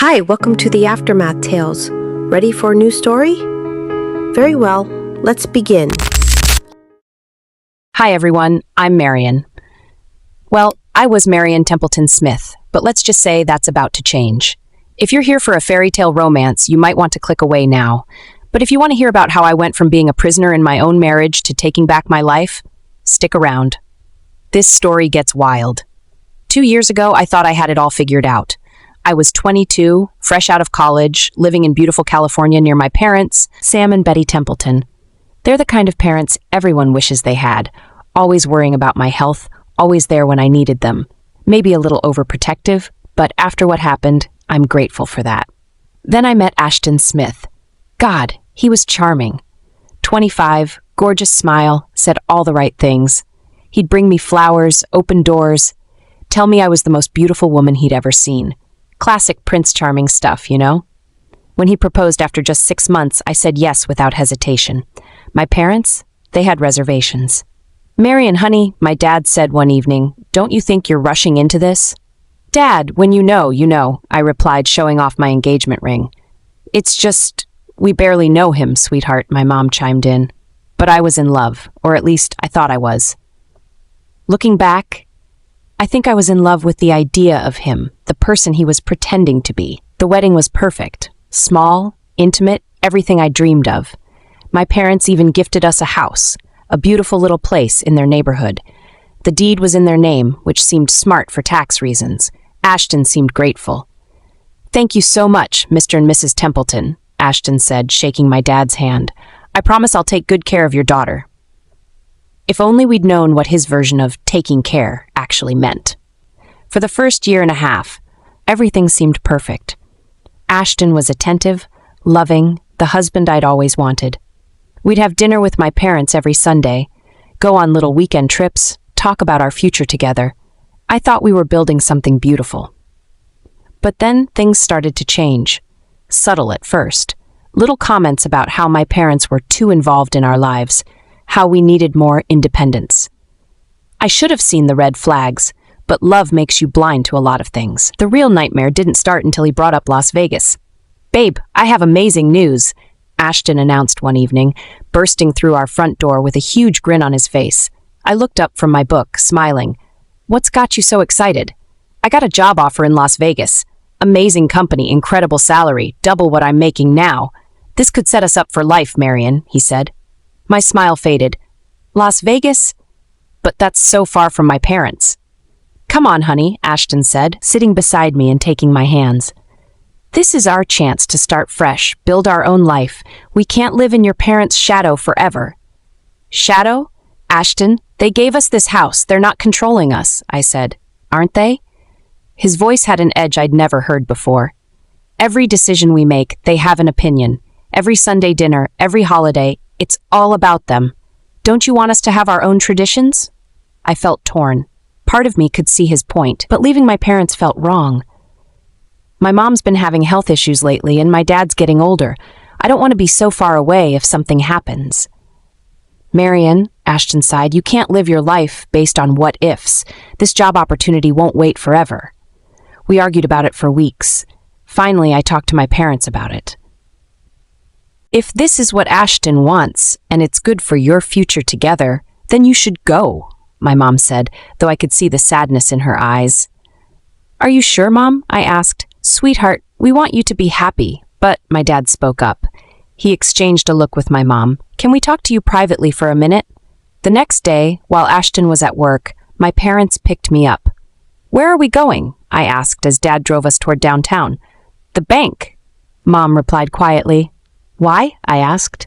Hi, welcome to the Aftermath Tales. Ready for a new story? Very well, let's begin. Hi everyone, I'm Marian. Well, I was Marian Templeton Smith, but let's just say that's about to change. If you're here for a fairy tale romance, you might want to click away now. But if you want to hear about how I went from being a prisoner in my own marriage to taking back my life, stick around. This story gets wild. 2 years ago, I thought I had it all figured out. I was 22, fresh out of college, living in beautiful California near my parents, Sam and Betty Templeton. They're the kind of parents everyone wishes they had, always worrying about my health, always there when I needed them. Maybe a little overprotective, but after what happened, I'm grateful for that. Then I met Ashton Smith. God, he was charming. 25, gorgeous smile, said all the right things. He'd bring me flowers, open doors, tell me I was the most beautiful woman he'd ever seen. Classic Prince Charming stuff, you know? When he proposed after just 6 months, I said yes without hesitation. My parents, they had reservations. "Marian, honey," my dad said one evening, "don't you think you're rushing into this?" "Dad, when you know," I replied, showing off my engagement ring. "It's just, we barely know him, sweetheart," my mom chimed in. But I was in love, or at least I thought I was. Looking back, I think I was in love with the idea of him, the person he was pretending to be. The wedding was perfect. Small, intimate, everything I dreamed of. My parents even gifted us a house, a beautiful little place in their neighborhood. The deed was in their name, which seemed smart for tax reasons. Ashton seemed grateful. "Thank you so much, Mr. and Mrs. Templeton," Ashton said, shaking my dad's hand. "I promise I'll take good care of your daughter." If only we'd known what his version of taking care actually meant. For the first year and a half, everything seemed perfect. Ashton was attentive, loving, the husband I'd always wanted. We'd have dinner with my parents every Sunday, go on little weekend trips, talk about our future together. I thought we were building something beautiful. But then things started to change. Subtle at first. Little comments about how my parents were too involved in our lives, how we needed more independence. I should have seen the red flags, but love makes you blind to a lot of things. The real nightmare didn't start until he brought up Las Vegas. "Babe, I have amazing news," Ashton announced one evening, bursting through our front door with a huge grin on his face. I looked up from my book, smiling. "What's got you so excited?" "I got a job offer in Las Vegas. Amazing company, incredible salary, double what I'm making now. This could set us up for life, Marian," he said. My smile faded. "Las Vegas? But that's so far from my parents." "Come on, honey," Ashton said, sitting beside me and taking my hands. "This is our chance to start fresh, build our own life. We can't live in your parents' shadow forever." "Shadow? Ashton, they gave us this house. They're not controlling us," I said. "Aren't they?" His voice had an edge I'd never heard before. "Every decision we make, they have an opinion. Every Sunday dinner, every holiday, it's all about them. Don't you want us to have our own traditions?" I felt torn. Part of me could see his point, but leaving my parents felt wrong. My mom's been having health issues lately, and my dad's getting older. I don't want to be so far away if something happens. "Marian," Ashton sighed, "you can't live your life based on what-ifs. This job opportunity won't wait forever." We argued about it for weeks. Finally, I talked to my parents about it. "If this is what Ashton wants, and it's good for your future together, then you should go," my mom said, though I could see the sadness in her eyes. "Are you sure, Mom?" I asked. "Sweetheart, we want you to be happy." But my dad spoke up. He exchanged a look with my mom. "Can we talk to you privately for a minute?" The next day, while Ashton was at work, my parents picked me up. "Where are we going?" I asked as Dad drove us toward downtown. "The bank," Mom replied quietly. "Why?" I asked.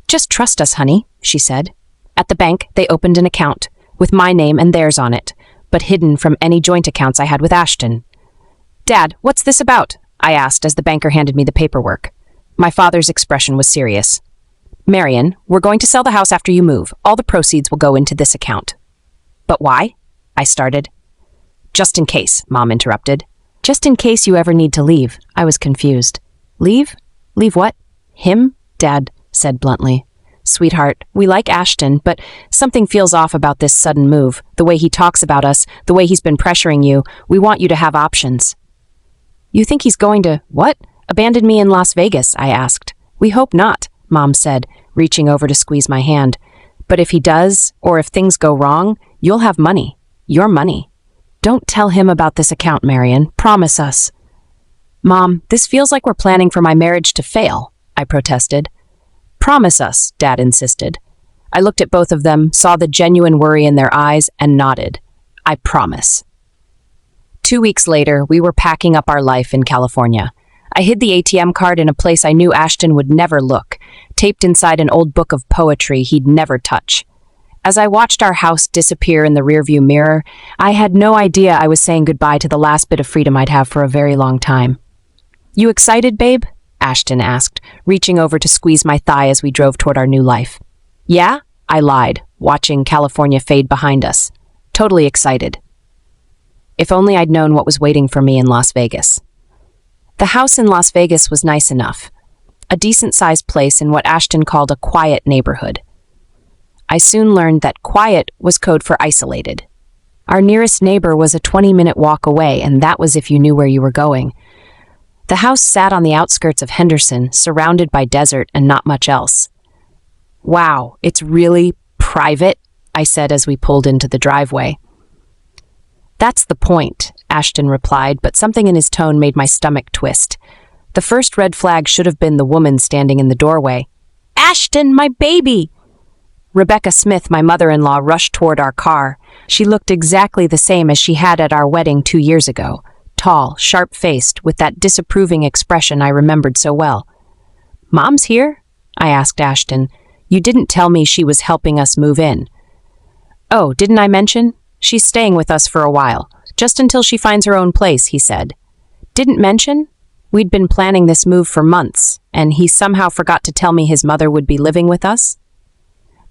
"Just trust us, honey," she said. At the bank, they opened an account, with my name and theirs on it, but hidden from any joint accounts I had with Ashton. "Dad, what's this about?" I asked as the banker handed me the paperwork. My father's expression was serious. "Marian, we're going to sell the house after you move. All the proceeds will go into this account." "But why?" I started. "Just in case," Mom interrupted. "Just in case you ever need to leave." I was confused. "Leave? Leave what? Him?" Dad said bluntly. "Sweetheart, we like Ashton, but something feels off about this sudden move. The way he talks about us, the way he's been pressuring you. We want you to have options." You think he's going to, what? Abandon me in Las Vegas, I asked. We hope not, Mom said, reaching over to squeeze my hand. But if he does, or if things go wrong, you'll have money. Your money. Don't tell him about this account, Marian. Promise us. Mom, this feels like we're planning for my marriage to fail, I protested. Promise us, Dad insisted. I looked at both of them, saw the genuine worry in their eyes, and nodded. I promise. 2 weeks later, we were packing up our life in California. I hid the ATM card in a place I knew Ashton would never look, taped inside an old book of poetry he'd never touch. As I watched our house disappear in the rearview mirror, I had no idea I was saying goodbye to the last bit of freedom I'd have for a very long time. You excited, babe? Ashton asked, reaching over to squeeze my thigh as we drove toward our new life. Yeah? I lied, watching California fade behind us. Totally excited. If only I'd known what was waiting for me in Las Vegas. The house in Las Vegas was nice enough. A decent-sized place in what Ashton called a quiet neighborhood. I soon learned that quiet was code for isolated. Our nearest neighbor was a 20-minute walk away, and that was if you knew where you were going. The house sat on the outskirts of Henderson, surrounded by desert and not much else. Wow, it's really private, I said as we pulled into the driveway. That's the point, Ashton replied, but something in his tone made my stomach twist. The first red flag should have been the woman standing in the doorway. Ashton, my baby! Rebecca Smith, my mother-in-law, rushed toward our car. She looked exactly the same as she had at our wedding 2 years ago. Tall, sharp-faced, with that disapproving expression I remembered so well. Mom's here? I asked Ashton. You didn't tell me she was helping us move in. Oh, didn't I mention? She's staying with us for a while, just until she finds her own place, he said. Didn't mention? We'd been planning this move for months, and he somehow forgot to tell me his mother would be living with us?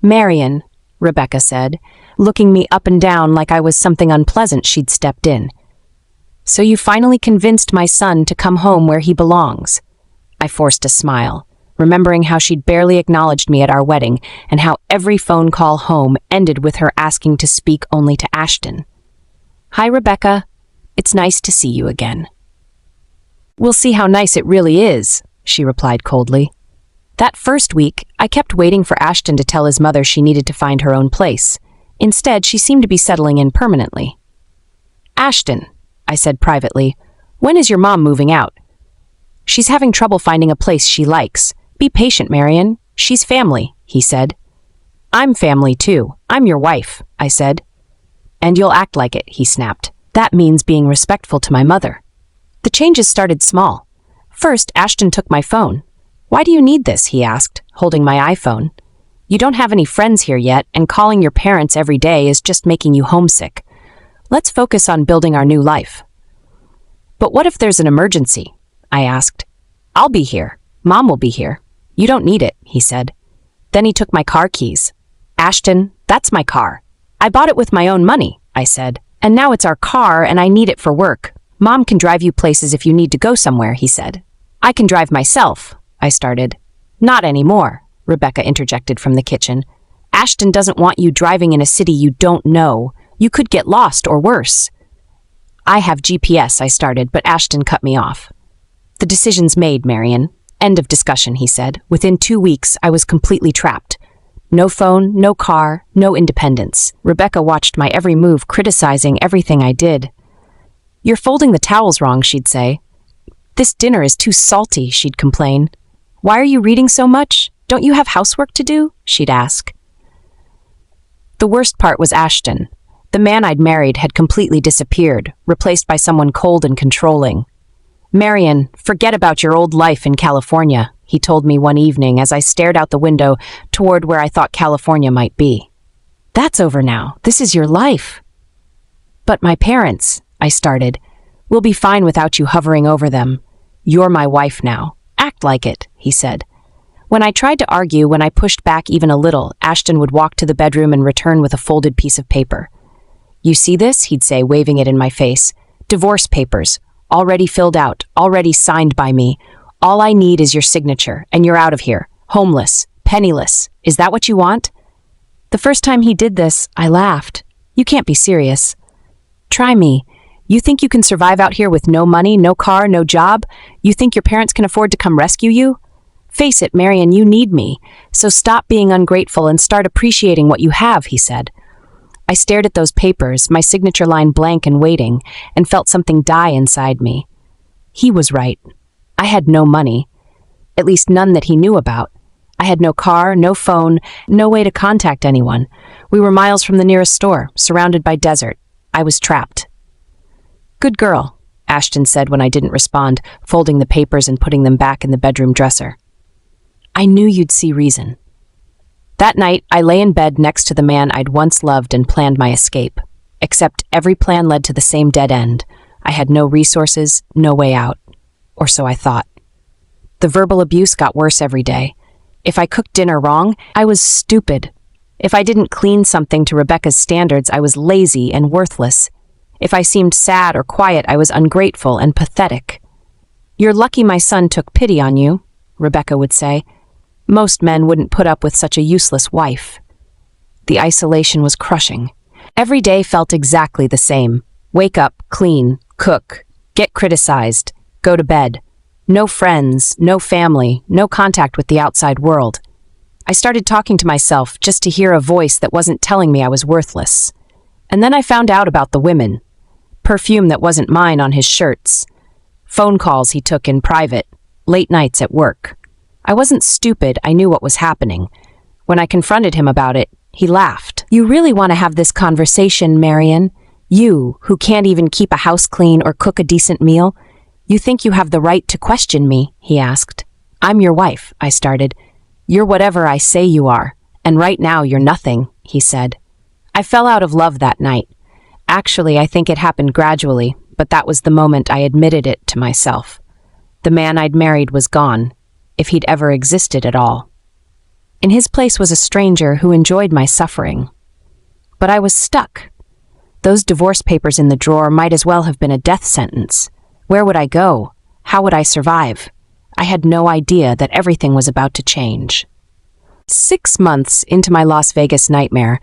Marian, Rebecca said, looking me up and down like I was something unpleasant she'd stepped in. So you finally convinced my son to come home where he belongs. I forced a smile, remembering how she'd barely acknowledged me at our wedding and how every phone call home ended with her asking to speak only to Ashton. Hi, Rebecca. It's nice to see you again. We'll see how nice it really is, she replied coldly. That first week, I kept waiting for Ashton to tell his mother she needed to find her own place. Instead, she seemed to be settling in permanently. Ashton, I said privately, when is your mom moving out? She's having trouble finding a place she likes. Be patient, Marian. She's family, he said. I'm family, too. I'm your wife, I said. And you'll act like it, he snapped. That means being respectful to my mother. The changes started small. First, Ashton took my phone. Why do you need this, he asked, holding my iPhone. You don't have any friends here yet, and calling your parents every day is just making you homesick. Let's focus on building our new life. But what if there's an emergency? I asked. I'll be here. Mom will be here. You don't need it, he said. Then he took my car keys. Ashton, that's my car. I bought it with my own money, I said. And now it's our car and I need it for work. Mom can drive you places if you need to go somewhere, he said. I can drive myself, I started. Not anymore, Rebecca interjected from the kitchen. Ashton doesn't want you driving in a city you don't know. You could get lost or worse. I have GPS, I started, but Ashton cut me off. The decision's made, Marian. End of discussion, he said. Within 2 weeks, I was completely trapped. No phone, no car, no independence. Rebecca watched my every move, criticizing everything I did. You're folding the towels wrong, she'd say. This dinner is too salty, she'd complain. Why are you reading so much? Don't you have housework to do? She'd ask. The worst part was Ashton. The man I'd married had completely disappeared, replaced by someone cold and controlling. Marian, forget about your old life in California, he told me one evening as I stared out the window toward where I thought California might be. That's over now. This is your life. But my parents, I started, will be fine without you hovering over them. You're my wife now. Act like it, he said. When I tried to argue, when I pushed back even a little, Ashton would walk to the bedroom and return with a folded piece of paper. You see this? He'd say, waving it in my face. Divorce papers. Already filled out. Already signed by me. All I need is your signature, and you're out of here. Homeless. Penniless. Is that what you want? The first time he did this, I laughed. You can't be serious. Try me. You think you can survive out here with no money, no car, no job? You think your parents can afford to come rescue you? Face it, Marian, you need me. So stop being ungrateful and start appreciating what you have, he said. I stared at those papers, my signature line blank and waiting, and felt something die inside me. He was right. I had no money. At least none that he knew about. I had no car, no phone, no way to contact anyone. We were miles from the nearest store, surrounded by desert. I was trapped. Good girl, Ashton said when I didn't respond, folding the papers and putting them back in the bedroom dresser. I knew you'd see reason. That night, I lay in bed next to the man I'd once loved and planned my escape. Except every plan led to the same dead end. I had no resources, no way out. Or so I thought. The verbal abuse got worse every day. If I cooked dinner wrong, I was stupid. If I didn't clean something to Rebecca's standards, I was lazy and worthless. If I seemed sad or quiet, I was ungrateful and pathetic. You're lucky my son took pity on you, Rebecca would say. Most men wouldn't put up with such a useless wife. The isolation was crushing. Every day felt exactly the same. Wake up, clean, cook, get criticized, go to bed. No friends, no family, no contact with the outside world. I started talking to myself just to hear a voice that wasn't telling me I was worthless. And then I found out about the women. Perfume that wasn't mine on his shirts. Phone calls he took in private. Late nights at work. I wasn't stupid, I knew what was happening. When I confronted him about it, he laughed. You really want to have this conversation, Marian? You, who can't even keep a house clean or cook a decent meal? You think you have the right to question me, he asked. I'm your wife, I started. You're whatever I say you are, and right now you're nothing, he said. I fell out of love that night. Actually, I think it happened gradually, but that was the moment I admitted it to myself. The man I'd married was gone, if he'd ever existed at all. In his place was a stranger who enjoyed my suffering. But I was stuck. Those divorce papers in the drawer might as well have been a death sentence. Where would I go? How would I survive? I had no idea that everything was about to change. 6 months into my Las Vegas nightmare,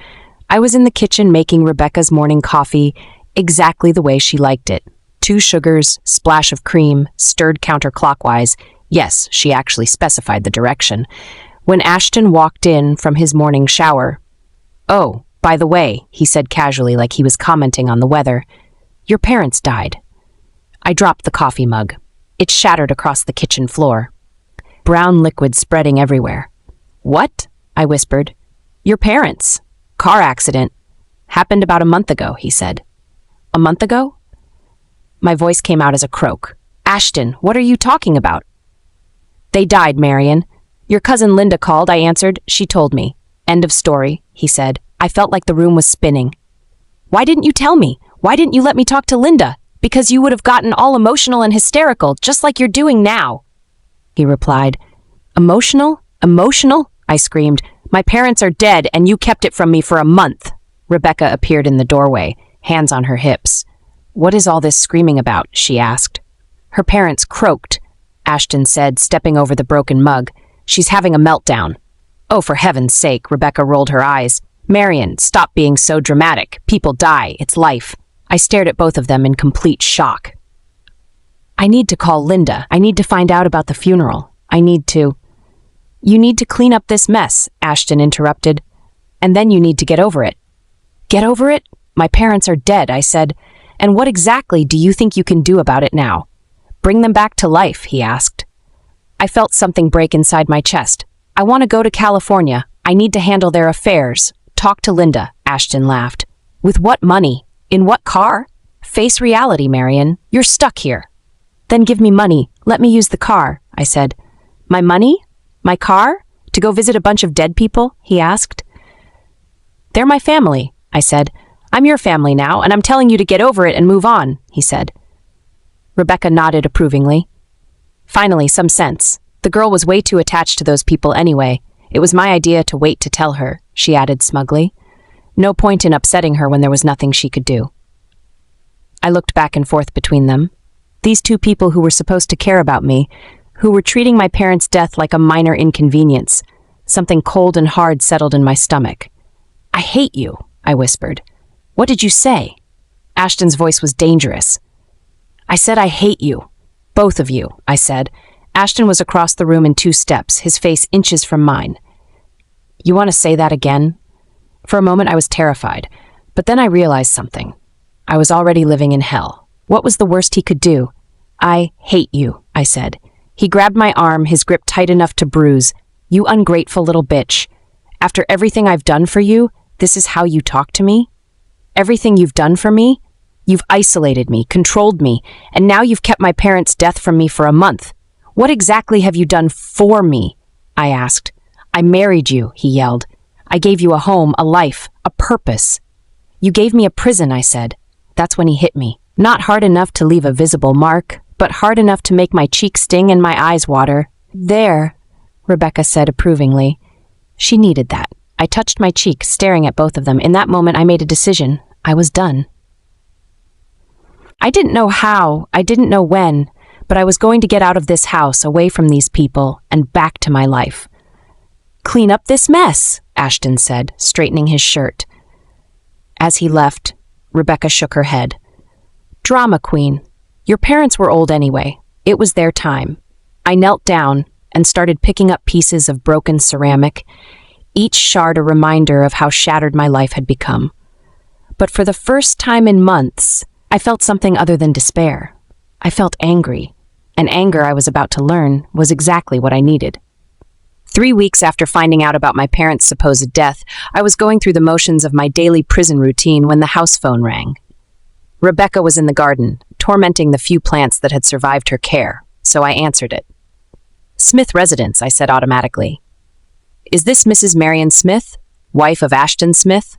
I was in the kitchen making Rebecca's morning coffee exactly the way she liked it. 2 sugars, splash of cream, stirred counterclockwise. Yes, she actually specified the direction. When Ashton walked in from his morning shower, "Oh, by the way," he said casually like he was commenting on the weather, "your parents died." I dropped the coffee mug. It shattered across the kitchen floor. Brown liquid spreading everywhere. "What?" I whispered. "Your parents. Car accident. Happened about a month ago," he said. "A month ago?" My voice came out as a croak. "Ashton, what are you talking about?" "They died, Marian. Your cousin Linda called," I answered. "She told me." "End of story," he said. I felt like the room was spinning. "Why didn't you tell me? Why didn't you let me talk to Linda? Because you would have gotten all emotional and hysterical, just like you're doing now," he replied. "Emotional? Emotional?" I screamed. "My parents are dead, and you kept it from me for a month." Rebecca appeared in the doorway, hands on her hips. "What is all this screaming about?" she asked. "Her parents croaked," Ashton said, stepping over the broken mug. "She's having a meltdown." "Oh, for heaven's sake," Rebecca rolled her eyes. "Marian, stop being so dramatic. People die. It's life." I stared at both of them in complete shock. "I need to call Linda. I need to find out about the funeral. I need to—" "You need to clean up this mess," Ashton interrupted. "And then you need to get over it." "Get over it? My parents are dead," I said. "And what exactly do you think you can do about it now?" "Bring them back to life," he asked. I felt something break inside my chest. "I want to go to California. I need to handle their affairs. Talk to Linda," Ashton laughed. "With what money? In what car? Face reality, Marian. You're stuck here." "Then give me money. Let me use the car," I said. "My money? My car? To go visit a bunch of dead people?" he asked. "They're my family," I said. "I'm your family now, and I'm telling you to get over it and move on," he said. Rebecca nodded approvingly. Finally, some sense. The girl was way too attached to those people anyway. It was my idea to wait to tell her, she added smugly. No point in upsetting her when there was nothing she could do. I looked back and forth between them. These 2 people who were supposed to care about me, who were treating my parents' death like a minor inconvenience. Something cold and hard settled in my stomach. "I hate you," I whispered. "What did you say?" Ashton's voice was dangerous. I said I hate you. Both of you, I said. Ashton was across the room in 2 steps, his face inches from mine. You want to say that again? For a moment I was terrified, but then I realized something. I was already living in hell. What was the worst he could do? I hate you, I said. He grabbed my arm, his grip tight enough to bruise. You ungrateful little bitch. After everything I've done for you, this is how you talk to me? Everything you've done for me? You've isolated me, controlled me, and now you've kept my parents' death from me for a month. What exactly have you done for me? I asked. I married you, he yelled. I gave you a home, a life, a purpose. You gave me a prison, I said. That's when he hit me. Not hard enough to leave a visible mark, but hard enough to make my cheeks sting and my eyes water. There, Rebecca said approvingly. She needed that. I touched my cheek, staring at both of them. In that moment, I made a decision. I was done. I didn't know how, I didn't know when, but I was going to get out of this house, away from these people, and back to my life. Clean up this mess, Ashton said, straightening his shirt. As he left, Rebecca shook her head. Drama queen. Your parents were old anyway. It was their time. I knelt down and started picking up pieces of broken ceramic, each shard a reminder of how shattered my life had become. But for the first time in months, I felt something other than despair. I felt angry, and anger, I was about to learn, was exactly what I needed. 3 weeks after finding out about my parents' supposed death, I was going through the motions of my daily prison routine when the house phone rang. Rebecca was in the garden, tormenting the few plants that had survived her care, so I answered it. Smith residence, I said automatically. Is this Mrs. Marian Smith, wife of Ashton Smith?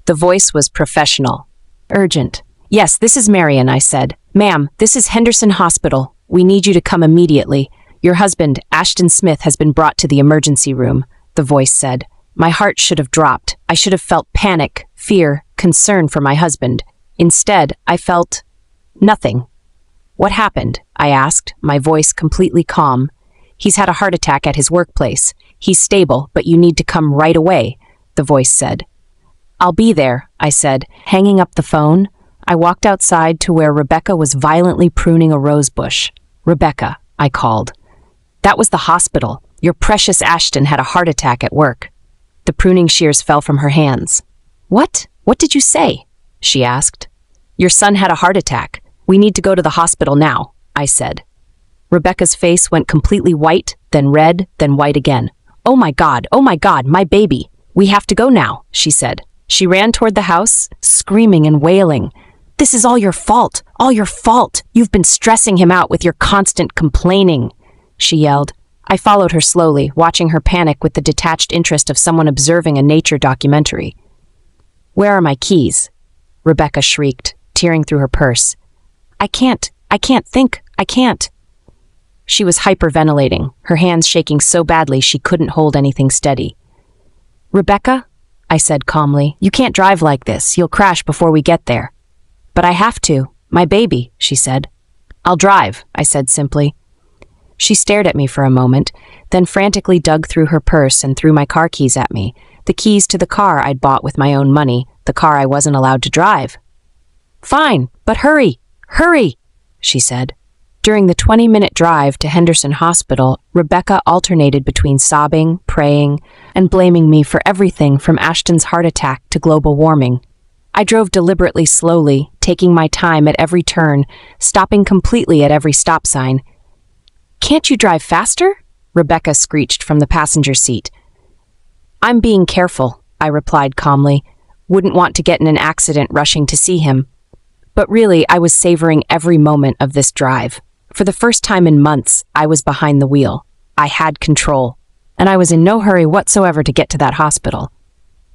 The voice was professional, urgent. Yes, this is Marian, I said. Ma'am, this is Henderson Hospital. We need you to come immediately. Your husband, Ashton Smith, has been brought to the emergency room, the voice said. My heart should have dropped. I should have felt panic, fear, concern for my husband. Instead, I felt nothing. What happened? I asked, my voice completely calm. He's had a heart attack at his workplace. He's stable, but you need to come right away, the voice said. I'll be there, I said, hanging up the phone. I walked outside to where Rebecca was violently pruning a rose bush. Rebecca, I called. That was the hospital. Your precious Ashton had a heart attack at work. The pruning shears fell from her hands. What? What did you say? She asked. Your son had a heart attack. We need to go to the hospital now, I said. Rebecca's face went completely white, then red, then white again. Oh my God, my baby. We have to go now, she said. She ran toward the house, screaming and wailing. This is all your fault, all your fault. You've been stressing him out with your constant complaining, she yelled. I followed her slowly, watching her panic with the detached interest of someone observing a nature documentary. Where are my keys? Rebecca shrieked, tearing through her purse. I can't think. She was hyperventilating, her hands shaking so badly she couldn't hold anything steady. Rebecca, I said calmly, you can't drive like this. You'll crash before we get there. But I have to. My baby, she said. I'll drive, I said simply. She stared at me for a moment, then frantically dug through her purse and threw my car keys at me, the keys to the car I'd bought with my own money, the car I wasn't allowed to drive. Fine, but hurry, she said. During the 20-minute drive to Henderson Hospital, Rebecca alternated between sobbing, praying, and blaming me for everything from Ashton's heart attack to global warming. I drove deliberately slowly, taking my time at every turn, stopping completely at every stop sign. Can't you drive faster? Rebecca screeched from the passenger seat. I'm being careful, I replied calmly. Wouldn't want to get in an accident rushing to see him. But really, I was savoring every moment of this drive. For the first time in months, I was behind the wheel. I had control, and I was in no hurry whatsoever to get to that hospital.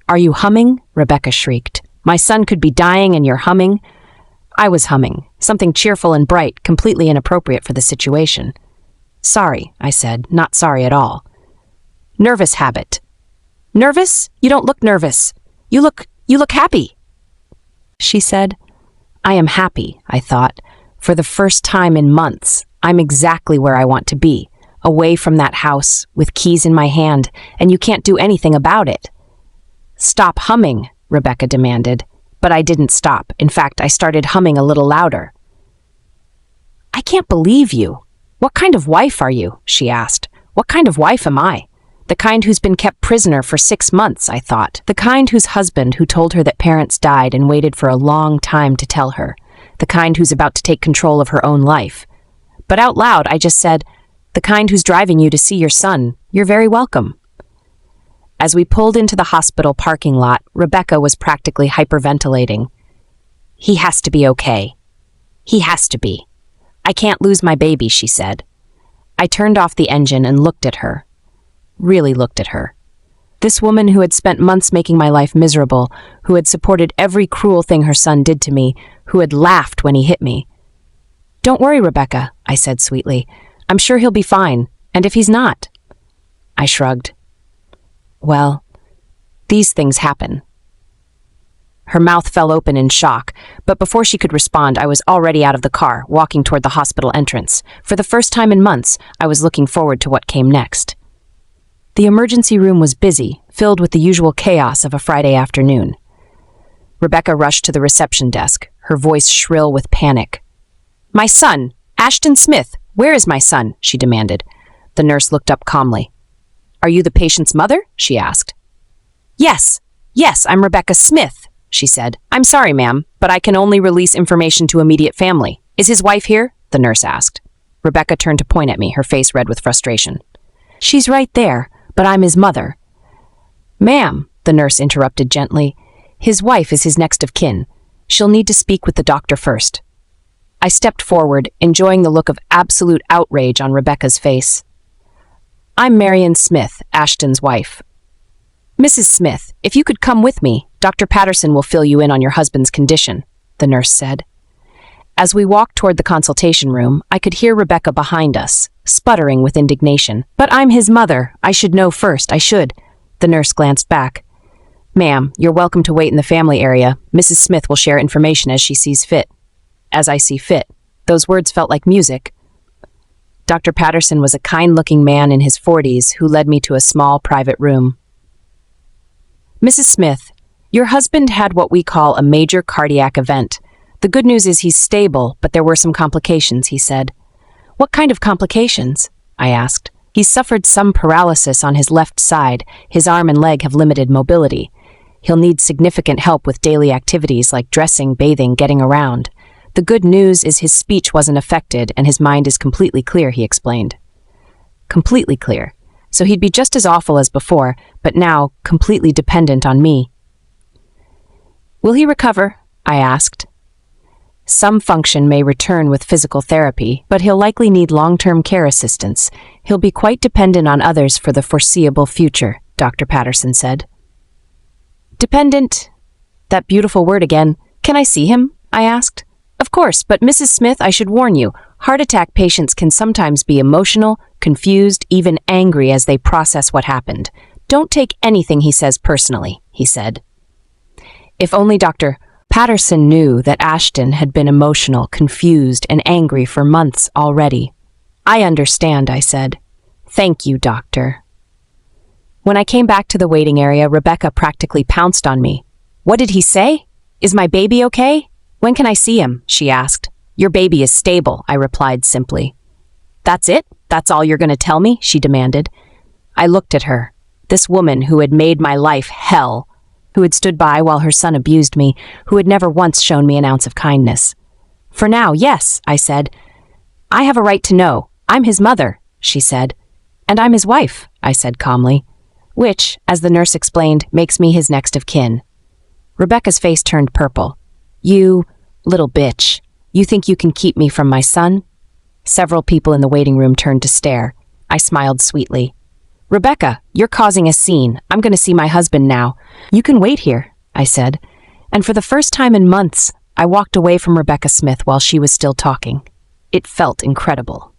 Are you humming? Rebecca shrieked. My son could be dying and you're humming? I was humming, something cheerful and bright, completely inappropriate for the situation. Sorry, I said, not sorry at all. Nervous habit. Nervous? You don't look nervous. You look happy, she said. I am happy, I thought. For the first time in months, I'm exactly where I want to be, away from that house, with keys in my hand, and you can't do anything about it. Stop humming, Rebecca demanded. But I didn't stop. In fact, I started humming a little louder. "I can't believe you. What kind of wife are you?" she asked. "What kind of wife am I?" "The kind who's been kept prisoner for 6 months," I thought. "The kind whose husband who told her that parents died and waited for a long time to tell her. The kind who's about to take control of her own life." But out loud, I just said, "The kind who's driving you to see your son. You're very welcome." As we pulled into the hospital parking lot, Rebecca was practically hyperventilating. "He has to be okay. He has to be. I can't lose my baby," she said. I turned off the engine and looked at her. Really looked at her. This woman who had spent months making my life miserable, who had supported every cruel thing her son did to me, who had laughed when he hit me. "Don't worry, Rebecca," I said sweetly. "I'm sure he'll be fine. And if he's not?" I shrugged. "Well, these things happen." Her mouth fell open in shock, but before she could respond, I was already out of the car, walking toward the hospital entrance. For the first time in months, I was looking forward to what came next. The emergency room was busy, filled with the usual chaos of a Friday afternoon. Rebecca rushed to the reception desk, her voice shrill with panic. "My son! Ashton Smith! Where is my son?" she demanded. The nurse looked up calmly. "Are you the patient's mother?" she asked. Yes, I'm Rebecca Smith," she said. "I'm sorry, ma'am, but I can only release information to immediate family. Is his wife here?" the nurse asked. Rebecca turned to point at me, her face red with frustration. "She's right there, but I'm his mother." "Ma'am," the nurse interrupted gently, "his wife is his next of kin. She'll need to speak with the doctor first." I stepped forward, enjoying the look of absolute outrage on Rebecca's face. "I'm Marian Smith, Ashton's wife." "Mrs. Smith, if you could come with me, Dr. Patterson will fill you in on your husband's condition," the nurse said. As we walked toward the consultation room, I could hear Rebecca behind us, sputtering with indignation. "But I'm his mother. I should know first. I should." The nurse glanced back. "Ma'am, you're welcome to wait in the family area. Mrs. Smith will share information as she sees fit." As I see fit. Those words felt like music. Dr. Patterson was a kind-looking man in his 40s who led me to a small private room. "Mrs. Smith, your husband had what we call a major cardiac event. The good news is he's stable, but there were some complications," he said. "What kind of complications?" I asked. "He's suffered some paralysis on his left side. His arm and leg have limited mobility. He'll need significant help with daily activities like dressing, bathing, getting around. The good news is his speech wasn't affected and his mind is completely clear," he explained. Completely clear. So he'd be just as awful as before, but now completely dependent on me. "Will he recover?" I asked. "Some function may return with physical therapy, but he'll likely need long-term care assistance. He'll be quite dependent on others for the foreseeable future," Dr. Patterson said. "Dependent? That beautiful word again. Can I see him?" I asked. "Of course, but Mrs. Smith, I should warn you, heart attack patients can sometimes be emotional, confused, even angry as they process what happened. Don't take anything he says personally," he said. If only Dr. Patterson knew that Ashton had been emotional, confused, and angry for months already. "I understand," I said. "Thank you, doctor." When I came back to the waiting area, Rebecca practically pounced on me. "What did he say? Is my baby okay? When can I see him?" she asked. "Your baby is stable," I replied simply. "That's it? That's all you're going to tell me?" she demanded. I looked at her, this woman who had made my life hell, who had stood by while her son abused me, who had never once shown me an ounce of kindness. "For now, yes," I said. "I have a right to know. I'm his mother," she said. "And I'm his wife," I said calmly, which, as the nurse explained, makes me his next of kin. Rebecca's face turned purple. "You little bitch. You think you can keep me from my son?" Several people in the waiting room turned to stare. I smiled sweetly. "Rebecca, you're causing a scene. I'm going to see my husband now." "You can wait here," I said. And for the first time in months, I walked away from Rebecca Smith while she was still talking. It felt incredible.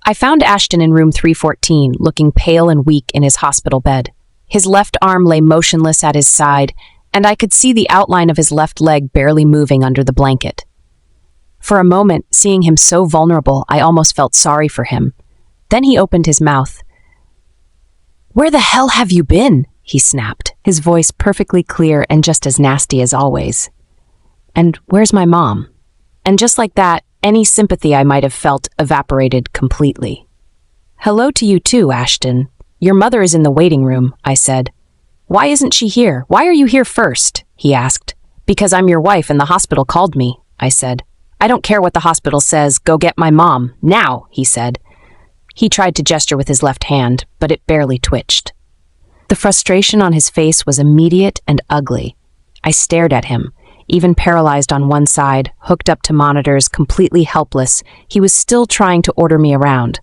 I found Ashton in room 314, looking pale and weak in his hospital bed. His left arm lay motionless at his side, and I could see the outline of his left leg barely moving under the blanket. For a moment, seeing him so vulnerable, I almost felt sorry for him. Then he opened his mouth. "Where the hell have you been?" he snapped, his voice perfectly clear and just as nasty as always. And where's my mom? And just like that, any sympathy I might have felt evaporated completely. Hello to you too, Ashton. Your mother is in the waiting room, I said. Why isn't she here? Why are you here first? He asked. Because I'm your wife and the hospital called me, I said. I don't care what the hospital says, go get my mom, now, he said. He tried to gesture with his left hand, but it barely twitched. The frustration on his face was immediate and ugly. I stared at him. Even paralyzed on one side, hooked up to monitors, completely helpless, he was still trying to order me around.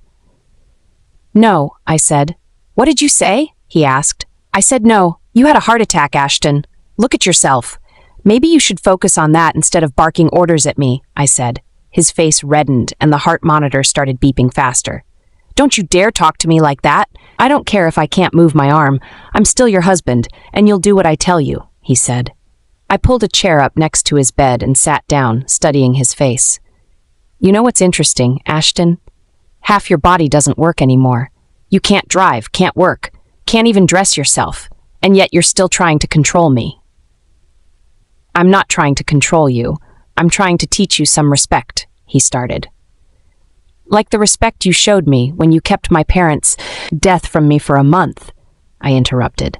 No, I said. What did you say? He asked. I said no. You had a heart attack, Ashton. Look at yourself. Maybe you should focus on that instead of barking orders at me, I said. His face reddened and the heart monitor started beeping faster. Don't you dare talk to me like that. I don't care if I can't move my arm. I'm still your husband, and you'll do what I tell you, he said. I pulled a chair up next to his bed and sat down, studying his face. You know what's interesting, Ashton? Half your body doesn't work anymore. You can't drive, can't work, can't even dress yourself, and yet you're still trying to control me. I'm not trying to control you. I'm trying to teach you some respect, he started. Like the respect you showed me when you kept my parents' death from me for a month, I interrupted.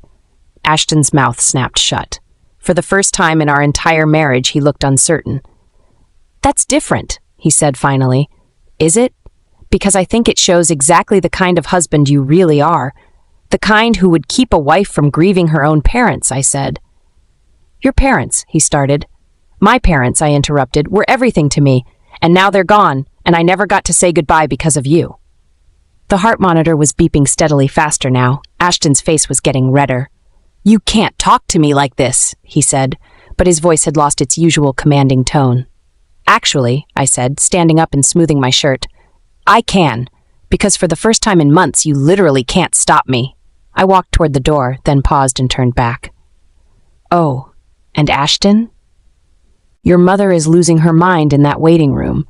Ashton's mouth snapped shut. For the first time in our entire marriage, he looked uncertain. That's different, he said finally. Is it? Because I think it shows exactly the kind of husband you really are. The kind who would keep a wife from grieving her own parents, I said. Your parents, he started. My parents, I interrupted, were everything to me, and now they're gone, and I never got to say goodbye because of you. The heart monitor was beeping steadily faster now. Ashton's face was getting redder. You can't talk to me like this, he said, but his voice had lost its usual commanding tone. Actually, I said, standing up and smoothing my shirt, I can, because for the first time in months you literally can't stop me. I walked toward the door, then paused and turned back. Oh, and Ashton? Your mother is losing her mind in that waiting room.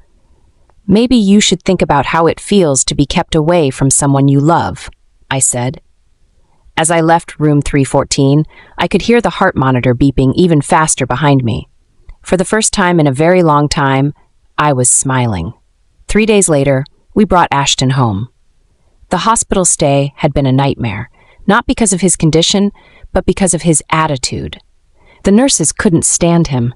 Maybe you should think about how it feels to be kept away from someone you love, I said. As I left room 314, I could hear the heart monitor beeping even faster behind me. For the first time in a very long time, I was smiling. 3 days later, we brought Ashton home. The hospital stay had been a nightmare, not because of his condition, but because of his attitude. The nurses couldn't stand him.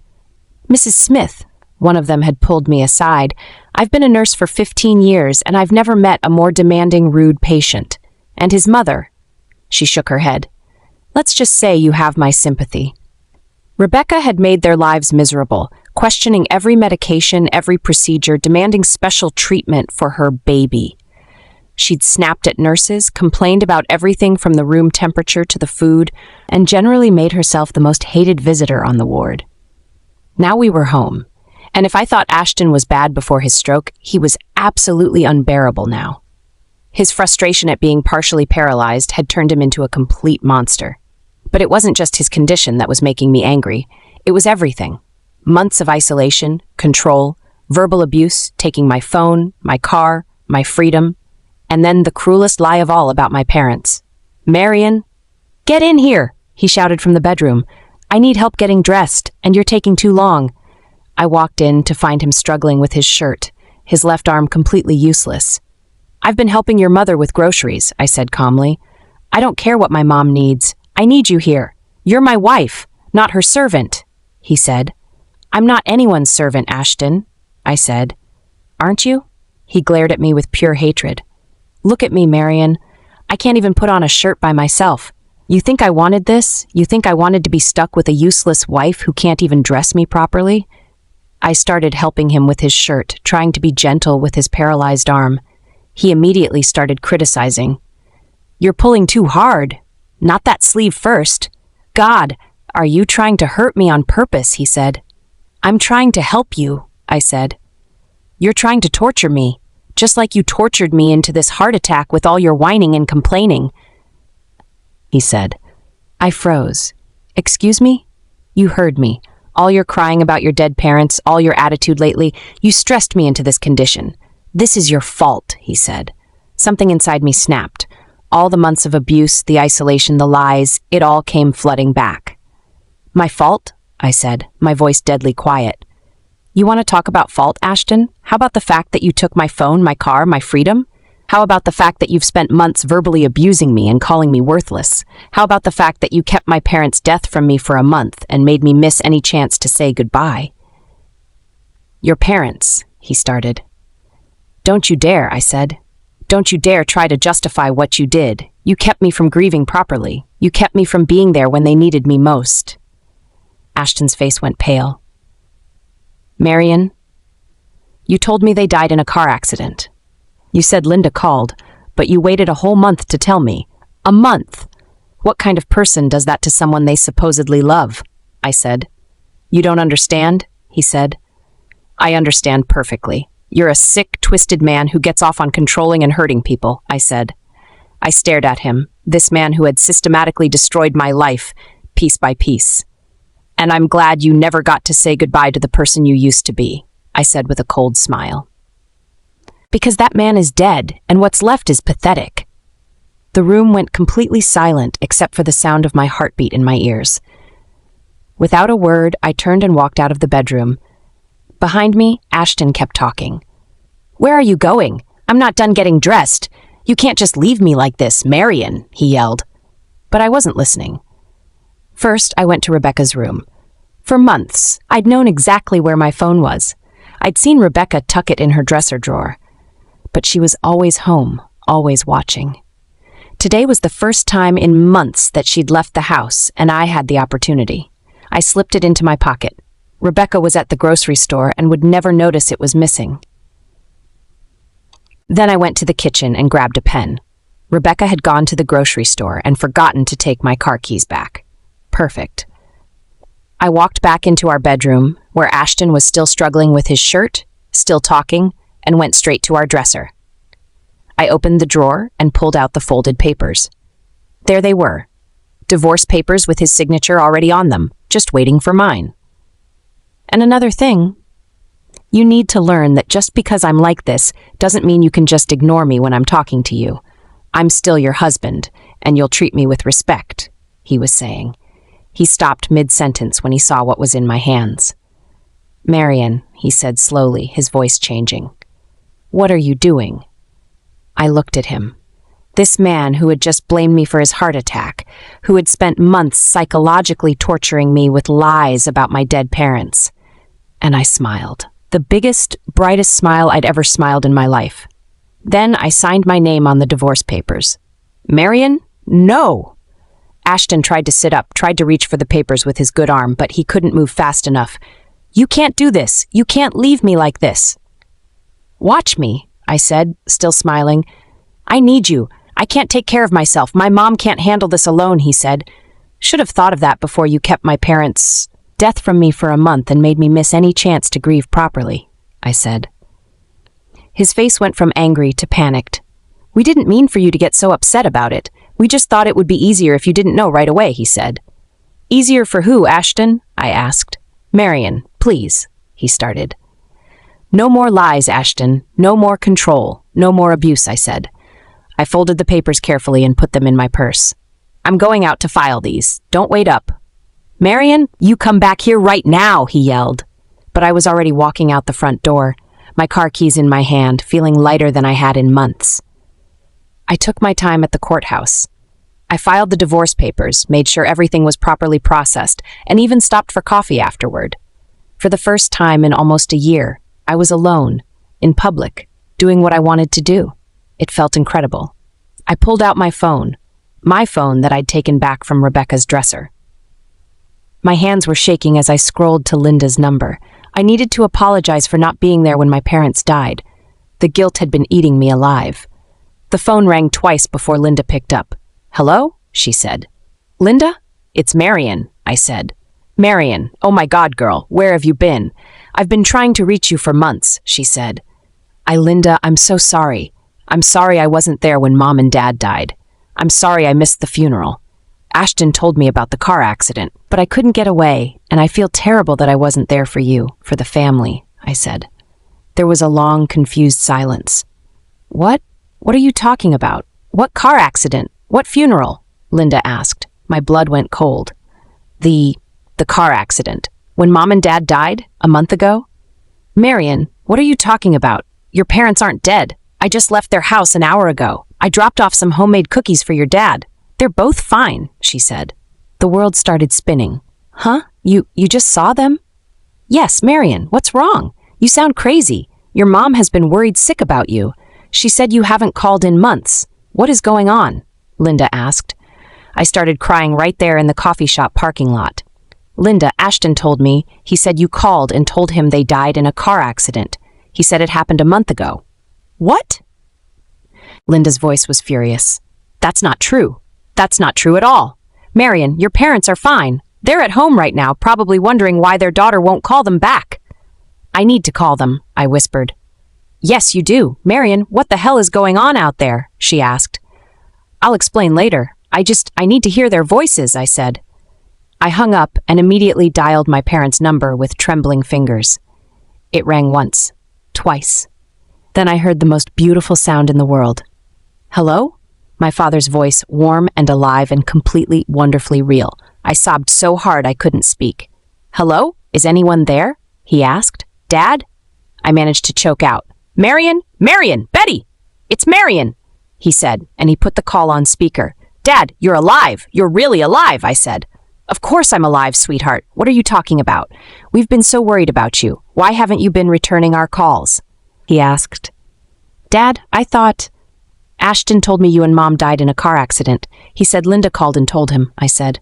Mrs. Smith, one of them had pulled me aside. I've been a nurse for 15 years, and I've never met a more demanding, rude patient. And his mother. She shook her head. Let's just say you have my sympathy. Rebecca had made their lives miserable, questioning every medication, every procedure, demanding special treatment for her baby. She'd snapped at nurses, complained about everything from the room temperature to the food, and generally made herself the most hated visitor on the ward. Now we were home, and if I thought Ashton was bad before his stroke, he was absolutely unbearable now. His frustration at being partially paralyzed had turned him into a complete monster. But it wasn't just his condition that was making me angry. It was everything. Months of isolation, control, verbal abuse, taking my phone, my car, my freedom, and then the cruelest lie of all about my parents. Marian, get in here, he shouted from the bedroom. I need help getting dressed, and you're taking too long. I walked in to find him struggling with his shirt, his left arm completely useless. I've been helping your mother with groceries, I said calmly. I don't care what my mom needs. I need you here. You're my wife, not her servant, he said. I'm not anyone's servant, Ashton, I said. Aren't you? He glared at me with pure hatred. Look at me, Marian. I can't even put on a shirt by myself. You think I wanted this? You think I wanted to be stuck with a useless wife who can't even dress me properly? I started helping him with his shirt, trying to be gentle with his paralyzed arm. He immediately started criticizing. You're pulling too hard. Not that sleeve first. God, are you trying to hurt me on purpose, he said. I'm trying to help you, I said. You're trying to torture me, just like you tortured me into this heart attack with all your whining and complaining, he said. I froze. Excuse me? You heard me. All your crying about your dead parents, all your attitude lately, you stressed me into this condition. This is your fault, he said. Something inside me snapped. All the months of abuse, the isolation, the lies, it all came flooding back. My fault? I said, my voice deadly quiet. You want to talk about fault, Ashton? How about the fact that you took my phone, my car, my freedom? How about the fact that you've spent months verbally abusing me and calling me worthless? How about the fact that you kept my parents' death from me for a month and made me miss any chance to say goodbye? Your parents, he started. Don't you dare, I said. Don't you dare try to justify what you did. You kept me from grieving properly. You kept me from being there when they needed me most. Ashton's face went pale. Marian, you told me they died in a car accident. You said Linda called, but you waited a whole month to tell me. A month! What kind of person does that to someone they supposedly love? I said. You don't understand? He said. I understand perfectly. You're a sick, twisted man who gets off on controlling and hurting people, I said. I stared at him, this man who had systematically destroyed my life, piece by piece. And I'm glad you never got to say goodbye to the person you used to be, I said with a cold smile. Because that man is dead, and what's left is pathetic. The room went completely silent except for the sound of my heartbeat in my ears. Without a word, I turned and walked out of the bedroom. Behind me, Ashton kept talking. Where are you going? I'm not done getting dressed. You can't just leave me like this, Marian, he yelled. But I wasn't listening. First, I went to Rebecca's room. For months, I'd known exactly where my phone was. I'd seen Rebecca tuck it in her dresser drawer. But she was always home, always watching. Today was the first time in months that she'd left the house, and I had the opportunity. I slipped it into my pocket. Rebecca was at the grocery store and would never notice it was missing. Then I went to the kitchen and grabbed a pen. Rebecca had gone to the grocery store and forgotten to take my car keys back. Perfect. I walked back into our bedroom, where Ashton was still struggling with his shirt, still talking, and went straight to our dresser. I opened the drawer and pulled out the folded papers. There they were. Divorce papers with his signature already on them, just waiting for mine. And another thing, you need to learn that just because I'm like this doesn't mean you can just ignore me when I'm talking to you. I'm still your husband, and you'll treat me with respect, he was saying. He stopped mid-sentence when he saw what was in my hands. Marian, he said slowly, his voice changing. What are you doing? I looked at him. This man who had just blamed me for his heart attack, who had spent months psychologically torturing me with lies about my dead parents. And I smiled. The biggest, brightest smile I'd ever smiled in my life. Then I signed my name on the divorce papers. Marian? No! Ashton tried to sit up, tried to reach for the papers with his good arm, but he couldn't move fast enough. You can't do this. You can't leave me like this. Watch me, I said, still smiling. I need you. I can't take care of myself. My mom can't handle this alone, he said. Should have thought of that before you kept my parents' death from me for a month and made me miss any chance to grieve properly, I said. His face went from angry to panicked. We didn't mean for you to get so upset about it. We just thought it would be easier if you didn't know right away, he said. Easier for who, Ashton? I asked. Marian, please, he started. No more lies, Ashton. No more control. No more abuse, I said. I folded the papers carefully and put them in my purse. I'm going out to file these. Don't wait up. Marian, you come back here right now, he yelled. But I was already walking out the front door, my car keys in my hand, feeling lighter than I had in months. I took my time at the courthouse. I filed the divorce papers, made sure everything was properly processed, and even stopped for coffee afterward. For the first time in almost a year, I was alone, in public, doing what I wanted to do. It felt incredible. I pulled out my phone that I'd taken back from Rebecca's dresser. My hands were shaking as I scrolled to Linda's number. I needed to apologize for not being there when my parents died. The guilt had been eating me alive. The phone rang twice before Linda picked up. Hello? She said. Linda? It's Marian, I said. Marian, oh my God, girl, where have you been? I've been trying to reach you for months, she said. Linda, I'm so sorry. I'm sorry I wasn't there when Mom and Dad died. I'm sorry I missed the funeral. Ashton told me about the car accident, but I couldn't get away, and I feel terrible that I wasn't there for you, for the family, I said. There was a long, confused silence. What? What are you talking about? What car accident? What funeral? Linda asked. My blood went cold. The car accident. When Mom and Dad died, a month ago? Marian, what are you talking about? Your parents aren't dead. I just left their house an hour ago. I dropped off some homemade cookies for your dad. They're both fine, she said. The world started spinning. Huh? You just saw them? Yes, Marian, what's wrong? You sound crazy. Your mom has been worried sick about you. She said you haven't called in months. What is going on? Linda asked. I started crying right there in the coffee shop parking lot. Linda, Ashton told me, he said you called and told him they died in a car accident. He said it happened a month ago. What? Linda's voice was furious. That's not true. That's not true at all. Marian, your parents are fine. They're at home right now, probably wondering why their daughter won't call them back. I need to call them, I whispered. Yes, you do. Marian, what the hell is going on out there? She asked. I'll explain later. I need to hear their voices, I said. I hung up and immediately dialed my parents' number with trembling fingers. It rang once, twice. Then I heard the most beautiful sound in the world. Hello? My father's voice, warm and alive and completely wonderfully real. I sobbed so hard I couldn't speak. Hello? Is anyone there? He asked. Dad? I managed to choke out. Marian? Marian! Betty! It's Marian! He said, and he put the call on speaker. Dad, you're alive! You're really alive, I said. Of course I'm alive, sweetheart. What are you talking about? We've been so worried about you. Why haven't you been returning our calls? He asked. Dad, I thought... Ashton told me you and Mom died in a car accident. He said Linda called and told him, I said.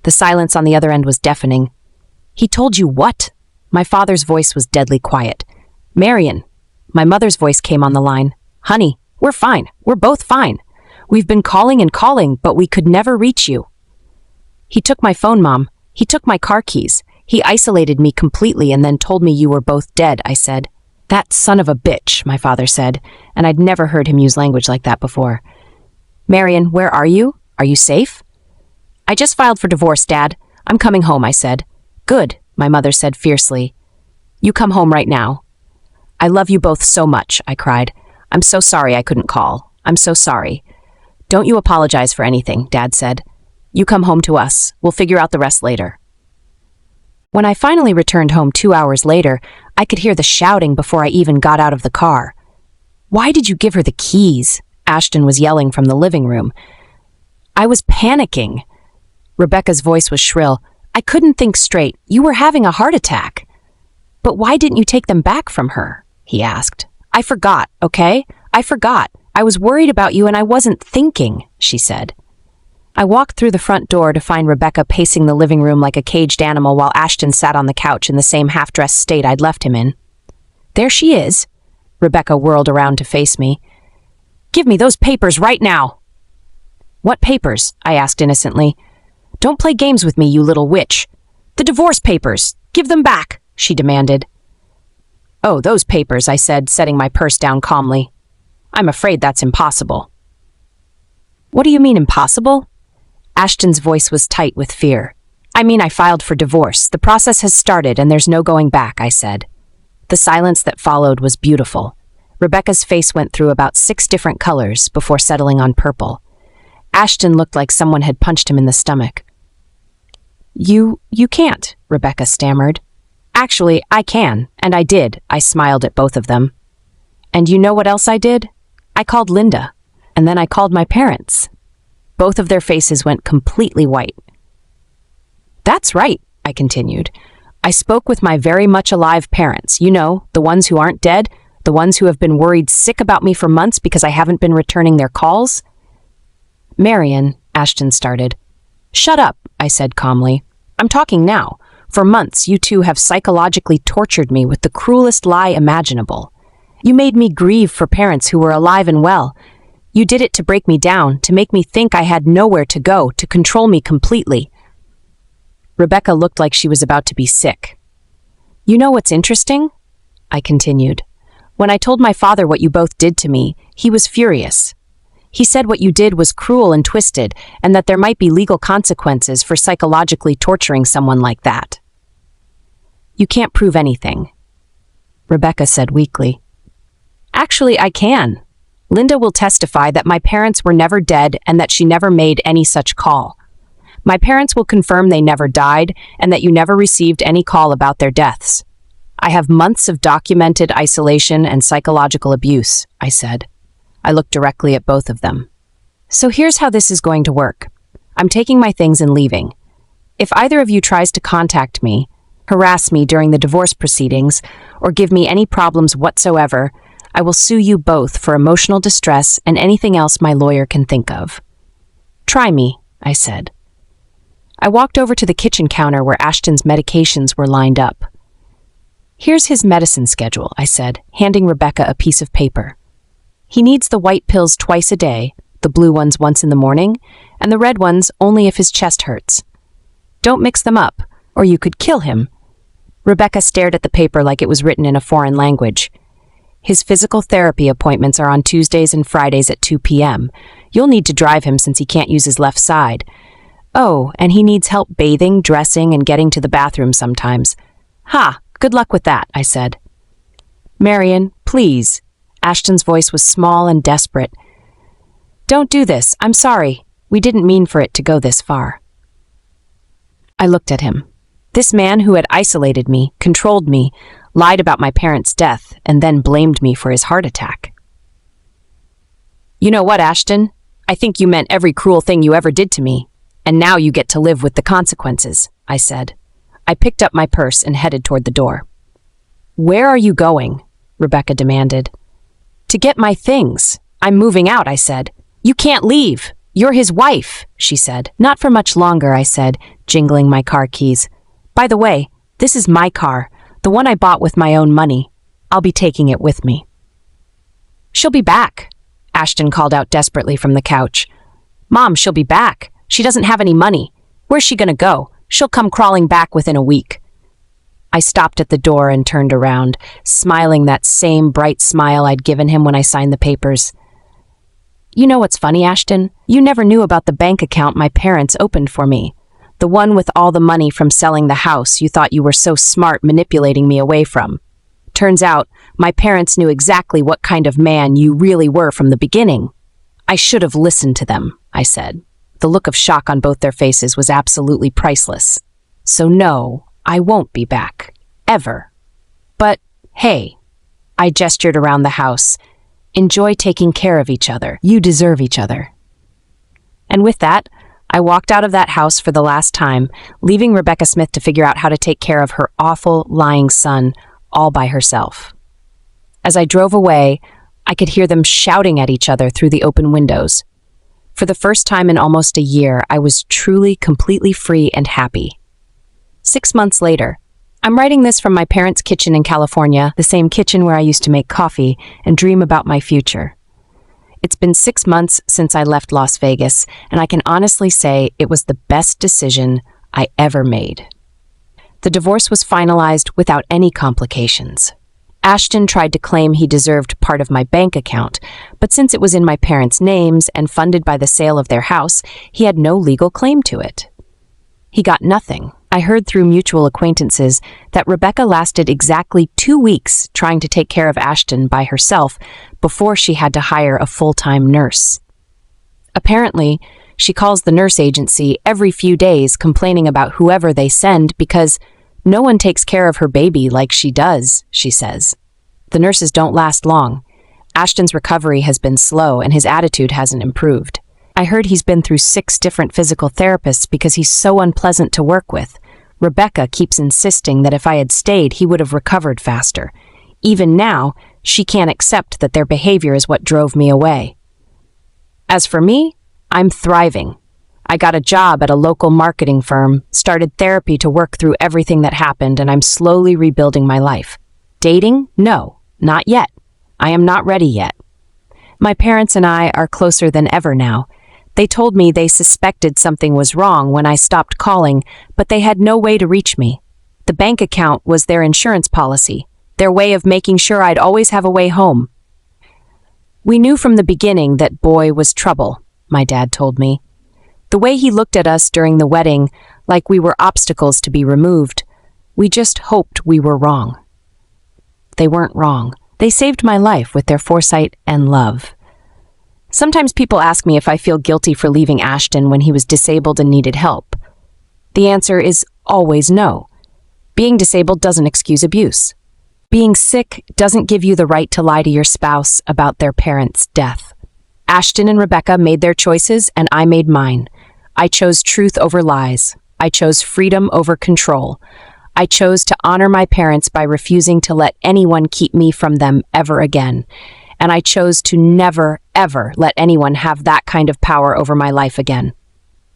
The silence on the other end was deafening. He told you what? My father's voice was deadly quiet. Marian. My mother's voice came on the line. Honey, we're fine. We're both fine. We've been calling and calling, but we could never reach you. He took my phone, Mom. He took my car keys. He isolated me completely and then told me you were both dead, I said. That son of a bitch, my father said, and I'd never heard him use language like that before. Marian, where are you? Are you safe? I just filed for divorce, Dad. I'm coming home, I said. Good, my mother said fiercely. You come home right now. I love you both so much, I cried. I'm so sorry I couldn't call. I'm so sorry. Don't you apologize for anything, Dad said. You come home to us. We'll figure out the rest later. When I finally returned home 2 hours later, I could hear the shouting before I even got out of the car. Why did you give her the keys? Ashton was yelling from the living room. I was panicking. Rebecca's voice was shrill. I couldn't think straight. You were having a heart attack. But why didn't you take them back from her? He asked. I forgot, okay? I forgot. I was worried about you and I wasn't thinking, she said. I walked through the front door to find Rebecca pacing the living room like a caged animal while Ashton sat on the couch in the same half-dressed state I'd left him in. There she is. Rebecca whirled around to face me. Give me those papers right now. What papers? I asked innocently. Don't play games with me, you little witch. The divorce papers. Give them back, she demanded. Oh, those papers, I said, setting my purse down calmly. I'm afraid that's impossible. What do you mean impossible? Ashton's voice was tight with fear. I mean, I filed for divorce. The process has started and there's no going back, I said. The silence that followed was beautiful. Rebecca's face went through about 6 different colors before settling on purple. Ashton looked like someone had punched him in the stomach. You can't, Rebecca stammered. Actually, I can, and I did, I smiled at both of them. And you know what else I did? I called Linda, and then I called my parents. Both of their faces went completely white. That's right, I continued. I spoke with my very much alive parents, you know, the ones who aren't dead, the ones who have been worried sick about me for months because I haven't been returning their calls. Marian, Ashton started. Shut up, I said calmly. I'm talking now. For months, you two have psychologically tortured me with the cruelest lie imaginable. You made me grieve for parents who were alive and well. You did it to break me down, to make me think I had nowhere to go, to control me completely. Rebecca looked like she was about to be sick. You know what's interesting? I continued. When I told my father what you both did to me, he was furious. He said what you did was cruel and twisted, and that there might be legal consequences for psychologically torturing someone like that. You can't prove anything, Rebecca said weakly. Actually, I can. Linda will testify that my parents were never dead and that she never made any such call. My parents will confirm they never died and that you never received any call about their deaths. I have months of documented isolation and psychological abuse, I said. I looked directly at both of them. So here's how this is going to work. I'm taking my things and leaving. If either of you tries to contact me, harass me during the divorce proceedings, or give me any problems whatsoever, I will sue you both for emotional distress and anything else my lawyer can think of. Try me, I said. I walked over to the kitchen counter where Ashton's medications were lined up. Here's his medicine schedule, I said, handing Rebecca a piece of paper. He needs the white pills twice a day, the blue ones once in the morning, and the red ones only if his chest hurts. Don't mix them up, or you could kill him. Rebecca stared at the paper like it was written in a foreign language. His physical therapy appointments are on Tuesdays and Fridays at 2 p.m. You'll need to drive him since he can't use his left side. Oh, and he needs help bathing, dressing, and getting to the bathroom sometimes. Ha, good luck with that, I said. Marian, please. Ashton's voice was small and desperate. Don't do this, I'm sorry. We didn't mean for it to go this far. I looked at him. This man who had isolated me, controlled me, lied about my parents' death, and then blamed me for his heart attack. You know what, Ashton? I think you meant every cruel thing you ever did to me, and now you get to live with the consequences, I said. I picked up my purse and headed toward the door. Where are you going? Rebecca demanded. To get my things. I'm moving out, I said. You can't leave. You're his wife, she said. Not for much longer, I said, jingling my car keys. By the way, this is my car, the one I bought with my own money. I'll be taking it with me. She'll be back, Ashton called out desperately from the couch. Mom, she'll be back. She doesn't have any money. Where's she gonna go? She'll come crawling back within a week. I stopped at the door and turned around, smiling that same bright smile I'd given him when I signed the papers. You know what's funny, Ashton? You never knew about the bank account my parents opened for me. The one with all the money from selling the house you thought you were so smart manipulating me away from. Turns out, my parents knew exactly what kind of man you really were from the beginning. I should have listened to them, I said. The look of shock on both their faces was absolutely priceless. So no, I won't be back. Ever. But, hey, I gestured around the house. Enjoy taking care of each other. You deserve each other. And with that, I walked out of that house for the last time, leaving Rebecca Smith to figure out how to take care of her awful, lying son all by herself. As I drove away, I could hear them shouting at each other through the open windows. For the first time in almost a year, I was truly, completely free and happy. 6 months later, I'm writing this from my parents' kitchen in California, the same kitchen where I used to make coffee and dream about my future. It's been 6 months since I left Las Vegas, and I can honestly say it was the best decision I ever made. The divorce was finalized without any complications. Ashton tried to claim he deserved part of my bank account, but since it was in my parents' names and funded by the sale of their house, he had no legal claim to it. He got nothing. I heard through mutual acquaintances that Rebecca lasted exactly 2 weeks trying to take care of Ashton by herself before she had to hire a full-time nurse. Apparently, she calls the nurse agency every few days complaining about whoever they send because no one takes care of her baby like she does, she says. The nurses don't last long. Ashton's recovery has been slow and his attitude hasn't improved. I heard he's been through 6 different physical therapists because he's so unpleasant to work with. Rebecca keeps insisting that if I had stayed, he would have recovered faster. Even now, she can't accept that their behavior is what drove me away. As for me, I'm thriving. I got a job at a local marketing firm, started therapy to work through everything that happened, and I'm slowly rebuilding my life. Dating? No, not yet. I am not ready yet. My parents and I are closer than ever now. They told me they suspected something was wrong when I stopped calling, but they had no way to reach me. The bank account was their insurance policy, their way of making sure I'd always have a way home. We knew from the beginning that boy was trouble, my dad told me. The way he looked at us during the wedding, like we were obstacles to be removed, we just hoped we were wrong. They weren't wrong. They saved my life with their foresight and love. Sometimes people ask me if I feel guilty for leaving Ashton when he was disabled and needed help. The answer is always no. Being disabled doesn't excuse abuse. Being sick doesn't give you the right to lie to your spouse about their parents' death. Ashton and Rebecca made their choices, and I made mine. I chose truth over lies. I chose freedom over control. I chose to honor my parents by refusing to let anyone keep me from them ever again. And I chose to never, ever let anyone have that kind of power over my life again.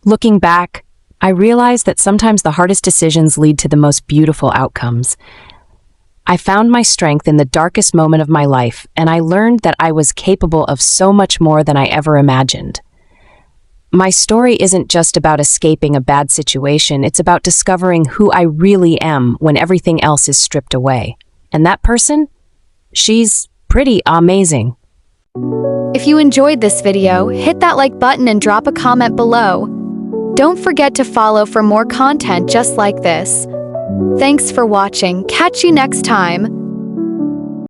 Looking back, I realized that sometimes the hardest decisions lead to the most beautiful outcomes. I found my strength in the darkest moment of my life, and I learned that I was capable of so much more than I ever imagined. My story isn't just about escaping a bad situation, it's about discovering who I really am when everything else is stripped away. And that person? She's pretty amazing. If you enjoyed this video, hit that like button and drop a comment below. Don't forget to follow for more content just like this. Thanks for watching. Catch you next time.